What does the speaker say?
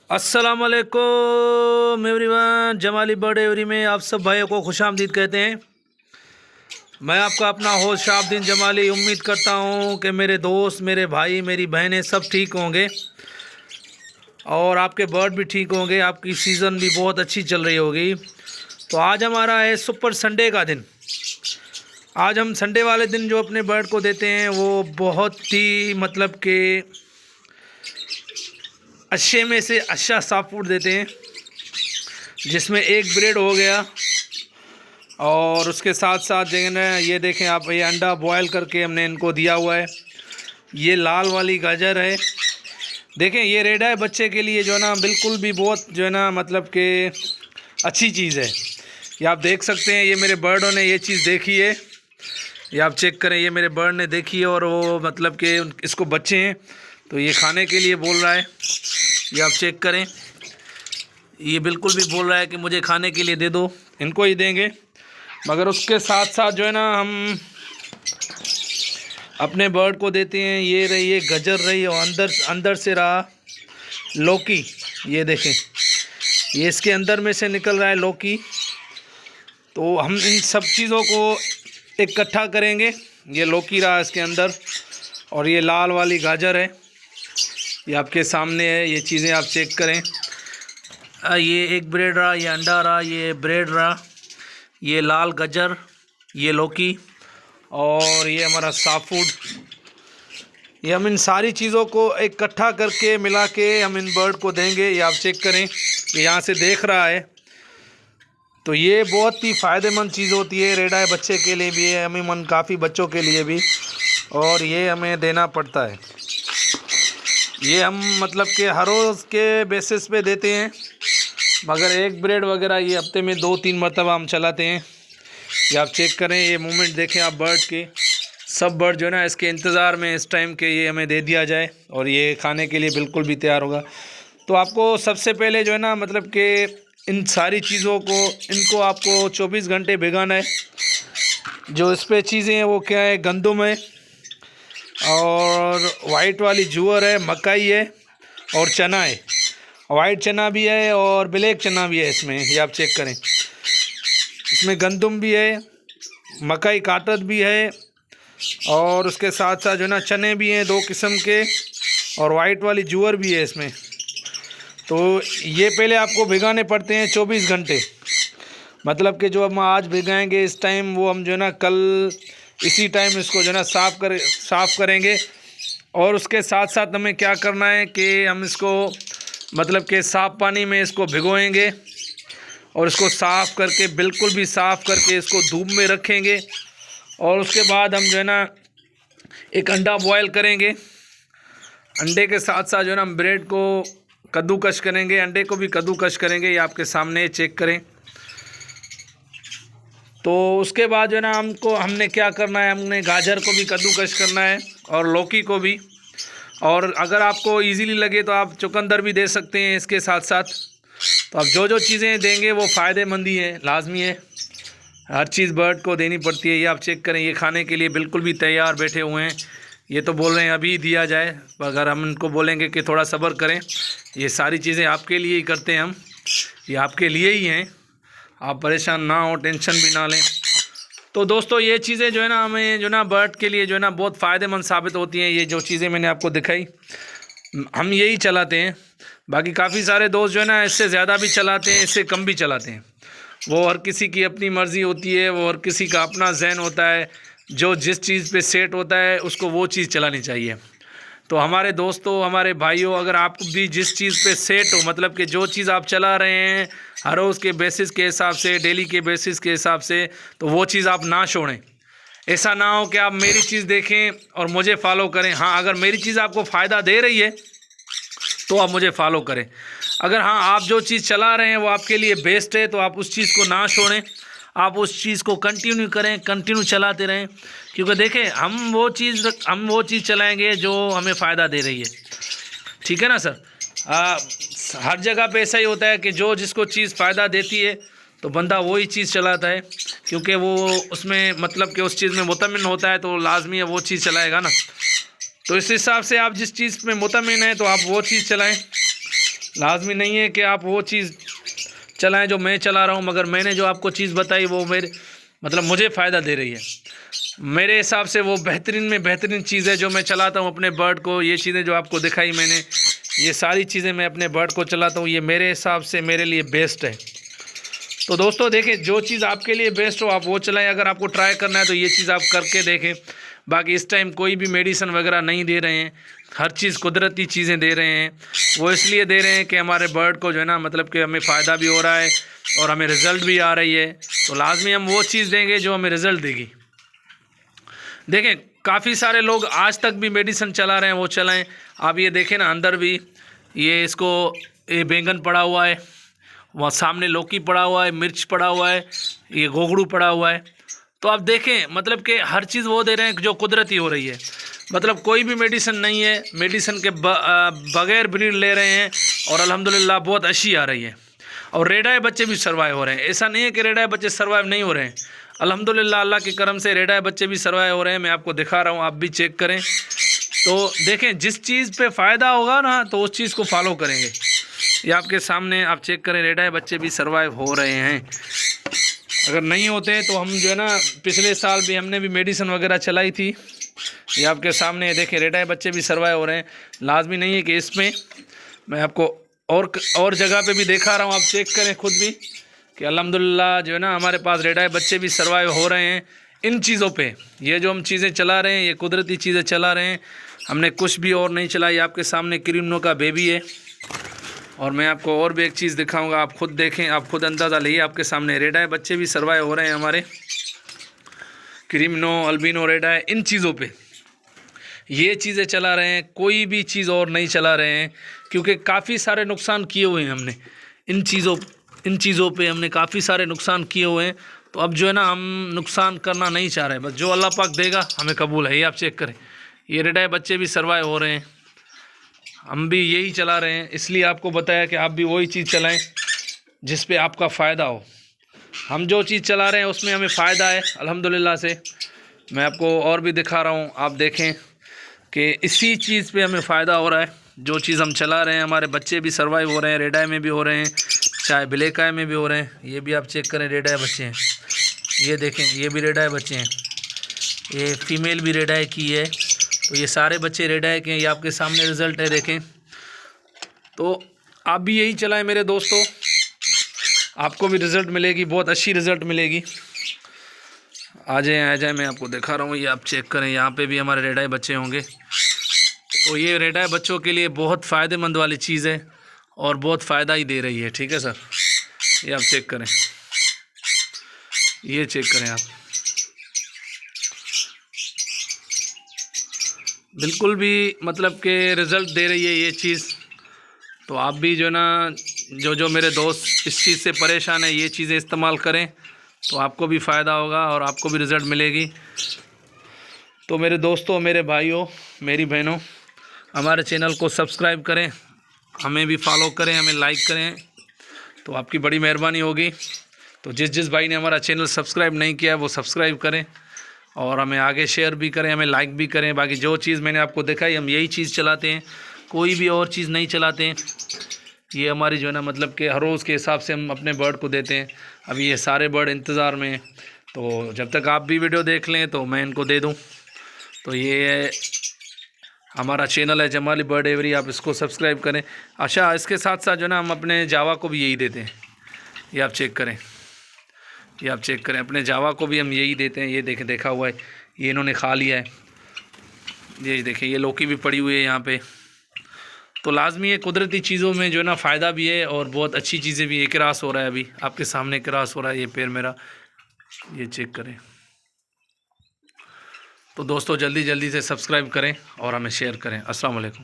अस्सलामुअलैकुम everyone, Jamali bird every में आप सब भाइयों को खुशामदीद कहते हैं। मैं आपका अपना होस्ट शाहबुद्दीन जमाली उम्मीद करता हूं कि मेरे दोस्त, मेरे भाई, मेरी बहनें सब ठीक होंगे और आपके बर्ड भी ठीक होंगे। आपकी सीज़न भी बहुत अच्छी चल रही होगी। तो आज हमारा है सुपर संडे का दिन। आज हम संडे वाले दिन जो अपने बर्ड को देते हैं वो बहुत ही मतलब कि अच्छे में से अच्छा सॉफ्ट फूड देते हैं, जिसमें एक ब्रेड हो गया और उसके साथ साथ जो है ना, ये देखें आप, ये अंडा बॉयल करके हमने इनको दिया हुआ है। ये लाल वाली गाजर है, देखें ये रेड है बच्चे के लिए जो है ना बिल्कुल भी बहुत जो है ना मतलब कि अच्छी चीज़ है। ये आप देख सकते हैं, ये मेरे बर्डों ने ये चीज़ देखी है, ये आप चेक करें, ये मेरे बर्ड ने देखी है और वो मतलब कि इसको बच्चे हैं तो ये खाने के लिए बोल रहा है। ये आप चेक करें, ये बिल्कुल भी बोल रहा है कि मुझे खाने के लिए दे दो, इनको ही देंगे। मगर उसके साथ साथ जो है ना हम अपने बर्ड को देते हैं, ये रही, ये गजर रही और अंदर से रहा लौकी। ये देखें, ये इसके अंदर में से निकल रहा है लौकी। तो हम इन सब चीज़ों को इकट्ठा करेंगे। ये लौकी रहा इसके अंदर और ये लाल वाली गाजर है, ये आपके सामने है। ये चीज़ें आप चेक करें, ये एक ब्रेड रहा, ये अंडा रहा, ये ब्रेड रहा, ये लाल गाजर, ये लौकी और ये हमारा सॉफ्ट फूड। ये हम इन सारी चीज़ों को इकट्ठा करके मिला के हम इन बर्ड को देंगे। ये आप चेक करें, ये यहाँ से देख रहा है। तो ये बहुत ही फ़ायदेमंद चीज़ होती है, रेड आई बच्चे के लिए भी है, अमूमन काफ़ी बच्चों के लिए भी, और ये हमें देना पड़ता है। ये हम मतलब कि हर रोज़ के बेसिस पे देते हैं, मगर एक ब्रेड वगैरह ये हफ्ते में 2-3 मरतबा हम चलाते हैं। ये आप चेक करें, ये मूवमेंट देखें आप बर्ड के। सब बर्ड जो है ना इसके इंतज़ार में इस टाइम के ये हमें दे दिया जाए और ये खाने के लिए बिल्कुल भी तैयार होगा। तो आपको सबसे पहले जो है ना मतलब कि इन सारी चीज़ों को, इनको आपको 24 घंटे भिगाना है। जो इस पर चीज़ें हैं वो क्या है, गंदम है और वाइट वाली जूअर है, मकई है और चना है। वाइट चना भी है और ब्लैक चना भी है इसमें। ये आप चेक करें, इसमें गंदम भी है, मकई काटत भी है और उसके साथ साथ जो है ना चने भी हैं 2 किस्म के और वाइट वाली जूअर भी है इसमें। तो ये पहले आपको भिगाने पड़ते हैं 24 घंटे। मतलब कि जो हम आज भिगाएंगे इस टाइम, वो हम जो है ना कल इसी टाइम इसको जो है ना साफ़ करेंगे। और उसके साथ साथ हमें क्या करना है कि हम इसको मतलब कि साफ़ पानी में इसको भिगोएंगे और इसको साफ़ करके, बिल्कुल भी साफ़ करके इसको धूप में रखेंगे। और उसके बाद हम जो है ना एक अंडा बॉयल करेंगे। अंडे के साथ साथ जो है ना हम ब्रेड को कद्दूकश करेंगे, अंडे को भी कद्दूकश करेंगे। ये आपके सामने चेक करें। तो उसके बाद जो है ना हमने क्या करना है, हमने गाजर को भी कद्दूकश करना है और लौकी को भी। और अगर आपको इजीली लगे तो आप चुकंदर भी दे सकते हैं इसके साथ साथ। तो आप जो जो चीज़ें देंगे वो फ़ायदेमंद ही है, लाजमी है, हर चीज़ बर्ड को देनी पड़ती है। ये आप चेक करें, ये खाने के लिए बिल्कुल भी तैयार बैठे हुए हैं। ये तो बोल रहे हैं अभी दिया जाए, अगर हम इनको बोलेंगे कि थोड़ा सब्र करें। ये सारी चीज़ें आपके लिए ही करते हैं हम, ये आपके लिए ही हैं, आप परेशान ना हो, टेंशन भी ना लें। तो दोस्तों ये चीज़ें जो है ना हमें जो ना बर्ड के लिए जो है ना बहुत फ़ायदेमंद साबित होती हैं। ये जो चीज़ें मैंने आपको दिखाई, हम यही चलाते हैं। बाकी काफ़ी सारे दोस्त जो है ना इससे ज़्यादा भी चलाते हैं, इससे कम भी चलाते हैं। वो हर किसी की अपनी मर्ज़ी होती है, वो हर किसी का अपना जहन होता है। जो जिस चीज़ पे सेट होता है उसको वो चीज़ चलानी चाहिए। तो हमारे दोस्तों, हमारे भाइयों, अगर आप भी जिस चीज़ पे सेट हो, मतलब कि जो चीज़ आप चला रहे हैं हर रोज़ के बेसिस के हिसाब से, डेली के बेसिस के हिसाब से, तो वो चीज़ आप ना छोड़ें। ऐसा ना हो कि आप मेरी चीज़ देखें और मुझे फॉलो करें। हाँ, अगर मेरी चीज़ आपको फ़ायदा दे रही है तो आप मुझे फॉलो करें। अगर हाँ आप जो चीज़ चला रहे हैं वो आपके लिए बेस्ट है तो आप उस चीज़ को ना छोड़ें, आप उस चीज़ को कंटिन्यू करें, कंटिन्यू चलाते रहें। क्योंकि देखें हम वो चीज़ चलाएंगे जो हमें फ़ायदा दे रही है। ठीक है ना सर? हर जगह पे ऐसा ही होता है कि जो जिसको चीज़ फ़ायदा देती है तो बंदा वही चीज़ चलाता है, क्योंकि वो उसमें मतलब कि उस चीज़ में मुतमिन होता है तो लाजमी है वो चीज़ चलाएगा ना। तो इस हिसाब से आप जिस चीज़ में मुतमिन हैं तो आप वो चीज़ चलाएं। लाजमी नहीं है कि आप वो चीज़ चलाएं जो मैं चला रहा हूँ, मगर मैंने जो आपको चीज़ बताई वो मेरे मतलब मुझे फ़ायदा दे रही है। मेरे हिसाब से वो बेहतरीन में बेहतरीन चीज़ है जो मैं चलाता हूँ अपने बर्ड को। ये चीज़ें जो आपको दिखाई मैंने, ये सारी चीज़ें मैं अपने बर्ड को चलाता हूँ, ये मेरे हिसाब से मेरे लिए बेस्ट है। तो दोस्तों देखें, जो चीज़ आपके लिए बेस्ट हो आप वो चलाएं। अगर आपको ट्राई करना है तो ये चीज़ आप करके देखें। बाकी इस टाइम कोई भी मेडिसिन वगैरह नहीं दे रहे हैं, हर चीज़ कुदरती चीज़ें दे रहे हैं। वो इसलिए दे रहे हैं कि हमारे बर्ड को जो है ना मतलब कि हमें फ़ायदा भी हो रहा है और हमें रिज़ल्ट भी आ रही है। तो लाजमी हम वो चीज़ देंगे जो हमें रिज़ल्ट देगी। देखें, काफ़ी सारे लोग आज तक भी मेडिसिन चला रहे हैं, वो चलाएं। आप ये देखें ना, अंदर भी ये इसको ये बैंगन पड़ा हुआ है, वहाँ सामने लौकी पड़ा हुआ है, मिर्च पड़ा हुआ है, ये गोगड़ू पड़ा हुआ है। तो आप देखें मतलब कि हर चीज़ वो दे रहे हैं जो कुदरती हो रही है। मतलब कोई भी मेडिसिन नहीं है, मेडिसिन के बगैर ब्रीड ले रहे हैं और अल्हम्दुलिल्लाह बहुत अच्छी आ रही है। और रेडाए बच्चे भी सर्वाइव हो रहे हैं। ऐसा नहीं है कि रेडाए बच्चे सर्वाइव नहीं हो रहे हैं, अल्हम्दुलिल्लाह अल्लाह के करम से रेडाए बच्चे भी सर्वाइव हो रहे हैं। मैं आपको दिखा रहा हूँ, आप भी चेक करें। तो देखें, जिस चीज़ पे फ़ायदा होगा ना तो उस चीज़ को फॉलो करेंगे। ये आपके सामने आप चेक करें, रेडाए बच्चे भी सर्वाइव हो रहे हैं। अगर नहीं होते तो हम जो है ना, पिछले साल भी हमने भी मेडिसिन वगैरह चलाई थी। ये आपके सामने देखें, रेडाए बच्चे भी सर्वाइव हो रहे हैं। लाजमी नहीं है कि इसमें मैं आपको और जगह पे भी दिखा रहा हूँ, आप चेक करें खुद भी कि अल्हम्दुलिल्लाह जो है ना हमारे पास रेडाए बच्चे भी सर्वाइव हो रहे हैं इन चीज़ों पे। ये जो हम चीज़ें चला रहे हैं ये कुदरती चीज़ें चला रहे हैं, हमने कुछ भी और नहीं चलाई। आपके सामने क्रीमनो का बेबी है और मैं आपको और भी एक चीज़ दिखाऊंगा, आप खुद देखें, आप खुद अंदाज़ा लिए। आपके सामने रेडाए बच्चे भी सर्वाइव हो रहे हैं हमारे, क्रीमनो, अल्बिनो, रेडाए, इन चीज़ों पे ये चीज़ें चला रहे हैं। कोई भी चीज़ और नहीं चला रहे हैं, क्योंकि काफ़ी सारे नुकसान किए हुए हैं हमने इन चीज़ों पे हमने काफ़ी सारे नुकसान किए हुए हैं। तो अब जो है ना हम नुकसान करना नहीं चाह रहे, बस जो अल्लाह पाक देगा हमें कबूल है। ये आप चेक करें, ये रेडाए बच्चे भी सर्वाइव हो रहे हैं, हम भी यही चला रहे हैं। इसलिए आपको बताया कि आप भी वही चीज़ चलाएं जिस पे आपका फ़ायदा हो। हम जो चीज़ चला रहे हैं उसमें हमें फ़ायदा है अल्हम्दुलिल्लाह से। मैं आपको और भी दिखा रहा हूँ, आप देखें कि इसी चीज़ पे हमें फ़ायदा हो रहा है। जो चीज़ हम चला रहे हैं हमारे बच्चे भी सर्वाइव हो रहे हैं, रेडाए में भी हो रहे हैं, चाहे ब्लैक आई में भी हो रहे हैं। ये भी आप चेक करें, रेडाए बच्चे हैं। ये देखें, ये भी रेडाए बच्चे हैं, ये फ़ीमेल भी रेडाए की है। तो ये सारे बच्चे रेडाए के हैं, ये आपके सामने रिज़ल्ट है, देखें। तो आप भी यही चलाएं मेरे दोस्तों, आपको भी रिज़ल्ट मिलेगी, बहुत अच्छी रिज़ल्ट मिलेगी। आ जाए मैं आपको दिखा रहा हूँ। ये आप चेक करें, यहाँ पे भी हमारे रेडाए बच्चे होंगे। तो ये रेडाए बच्चों के लिए बहुत फ़ायदेमंद वाली चीज़ है और बहुत फ़ायदा ही दे रही है, ठीक है सर। ये आप चेक करें, ये चेक करें आप, बिल्कुल भी मतलब कि रिज़ल्ट दे रही है ये चीज़। तो आप भी जो है ना, जो मेरे दोस्त इस चीज़ से परेशान है, ये चीज़ें इस्तेमाल करें तो आपको भी फ़ायदा होगा और आपको भी रिज़ल्ट मिलेगी। तो मेरे दोस्तों, मेरे भाइयों, मेरी बहनों, हमारे चैनल को सब्सक्राइब करें, हमें भी फॉलो करें, हमें लाइक करें, तो आपकी बड़ी मेहरबानी होगी। तो जिस भाई ने हमारा चैनल सब्सक्राइब नहीं किया वो सब्सक्राइब करें और हमें आगे शेयर भी करें, हमें लाइक भी करें। बाकी जो चीज़ मैंने आपको दिखाई हम यही चीज़ चलाते हैं, कोई भी और चीज़ नहीं चलाते हैं। ये हमारी जो है ना मतलब कि हर रोज़ के हिसाब से हम अपने बर्ड को देते हैं। अभी ये सारे बर्ड इंतज़ार में हैं, तो जब तक आप भी वीडियो देख लें तो मैं इनको दे दूँ। तो ये हमारा चैनल है जमाली बर्ड एवरी, आप इसको सब्सक्राइब करें। अच्छा, इसके साथ साथ जो है ना हम अपने जावा को भी यही देते हैं। ये आप चेक करें, ये आप चेक करें, अपने जावा को भी हम यही देते हैं। ये देखें, देखा हुआ है, ये इन्होंने खा लिया है। ये देखें, ये लौकी भी पड़ी हुई है यहाँ पे। तो लाजमी है, कुदरती चीज़ों में जो है ना फ़ायदा भी है और बहुत अच्छी चीज़ें भी। एक क्रास हो रहा है, अभी आपके सामने क्रास हो रहा है ये पैर मेरा, ये चेक करें। तो दोस्तों जल्दी से सब्सक्राइब करें और हमें शेयर करें। अस्सलाम वालेकुम।